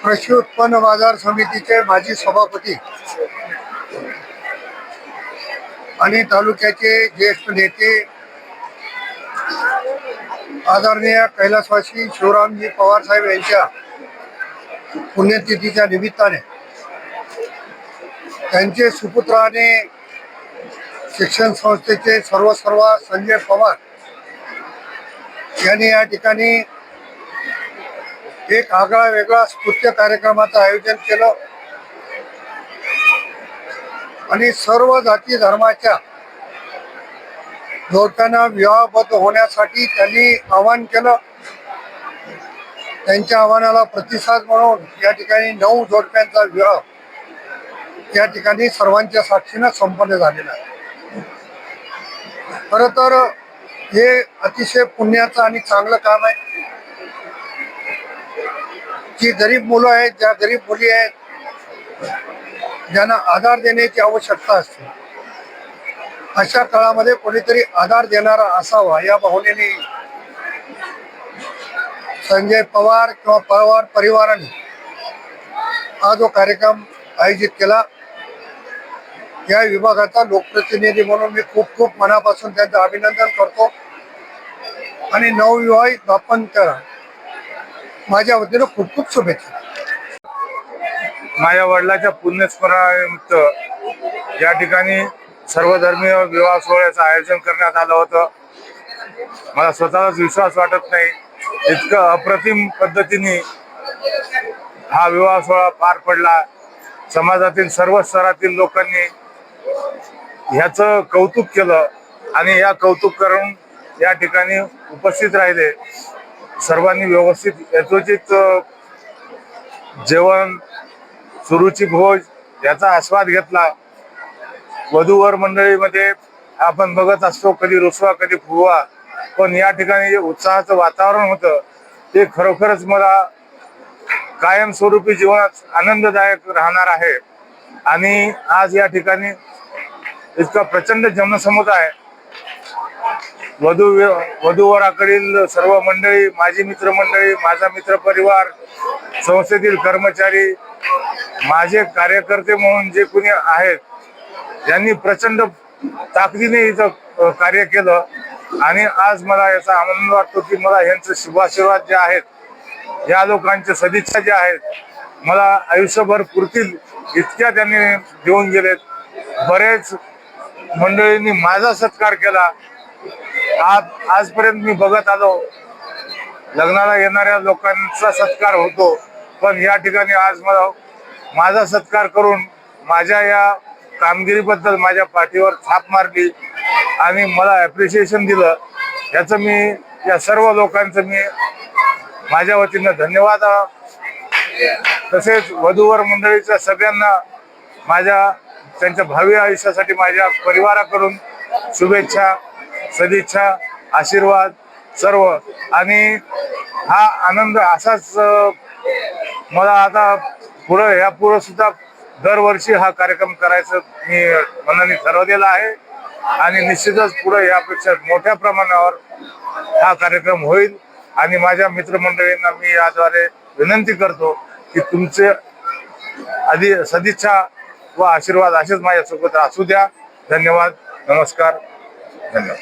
कृषी उत्पन्न बाजार समितीचे माजी सभापती आणि तालुक्याचे ज्येष्ठ नेते आदरणीय कैलासवासी शिवरामजी पवार साहेब यांच्या पुण्यतिथीच्या निमित्ताने त्यांचे सुपुत्र आणि शिक्षण संस्थेचे सर्व संजय पवार यांनी या ठिकाणी एक आगळा वेगळा स्तुत्य कार्यक्रमाचं आयोजन केलं आणि सर्व जाती धर्माच्या जोडप्यांना विवाहबद्ध होण्यासाठी त्यांनी आवाहन केलं। त्यांच्या आव्हानाला प्रतिसाद म्हणून या ठिकाणी 9 जोडप्यांचा विवाह या ठिकाणी सर्वांच्या साक्षीनं संपन्न झालेला आहे। खरं तर हे अतिशय पुण्याचं आणि चांगलं काम आहे की गरीब मुलं आहेत, ज्या गरीब मुली आहेत, ज्यांना आधार देण्याची आवश्यकता असते, अशा काळामध्ये कोणीतरी आधार देणारा असावा या भावनेने संजय पवार किंवा पवार परिवाराने हा जो कार्यक्रम आयोजित केला, या विभागाचा लोकप्रतिनिधी म्हणून मी खूप खूप मनापासून त्यांचं अभिनंदन करतो आणि नवविवाहित दाम्पत्याला माझ्या वतीनं खूप खूप शुभेच्छा। माझ्या वडिलांच्या पुण्यस्मरणानिमित्त या ठिकाणी सर्वधर्मीय विवाह सोहळ्याचं आयोजन करण्यात आलं होतं। मला स्वतःलाच विश्वास वाटत नाही, इतकं अप्रतिम पद्धतीने हा विवाह सोहळा पार पडला। समाजातील सर्व स्तरातील लोकांनी ह्याचं कौतुक केलं आणि या कौतुक करून या ठिकाणी उपस्थित राहिले। सर्वांनी व्यवस्थित यथोचित जेवण, सुरुची भोज याचा आस्वाद घेतला। वधूवर मंडळीमध्ये आपण बघत असतो कधी रुसवा कधी फुगवा, पण या ठिकाणी जे उत्साहाचं वातावरण होतं ते खरोखरच मला कायमस्वरूपी जीवनात आनंददायक राहणार आहे। आणि आज या ठिकाणी इतका प्रचंड जनसमुदाय, वधूवराकडील सर्व मंडळी, माझी मित्रमंडळी, माझा मित्र परिवार, संस्थेतील कर्मचारी, माझे कार्यकर्ते म्हणून जे कोणी आहेत, यांनी प्रचंड ताकदीने इथं कार्य केलं आणि आज मला याचा आनंद वाटतो की मला यांचे शुभाशीर्वाद जे आहेत, या लोकांच्या सदिच्छा ज्या आहेत, मला आयुष्यभर पुरतील इतक्या त्यांनी देऊन गेलेत। बरेच मंडळींनी माझा सत्कार केला। आजपर्यंत मी बघत आलो लग्नाला येणाऱ्या लोकांचा सत्कार होतो, पण या ठिकाणी आज मला माझा सत्कार करून माझ्या या कामगिरीबद्दल माझ्या पाठीवर थाप मारली आणि मला ॲप्रिशिएशन दिलं। याचं मी या सर्व लोकांचं मी माझ्या वतीनं धन्यवाद। तसेच वधूवर मंडळीच्या सगळ्यांना त्यांच्या भावी आयुष्यासाठी माझ्या परिवाराकडून शुभेच्छा, सदिच्छा, आशीर्वाद सर्व। आणि हा आनंद असाच मला आता पुढे सुद्धा दरवर्षी हा कार्यक्रम करायचं मी मनाने ठरवलेला आहे आणि निश्चितच पुढे यापेक्षा मोठ्या प्रमाणावर हा कार्यक्रम होईल। आणि माझ्या मित्रमंडळींना मी याद्वारे विनंती करतो की तुमचे सदिच्छा व आशीर्वाद असेच माझ्यासोबत असू द्या। धन्यवाद, नमस्कार, धन्यवाद।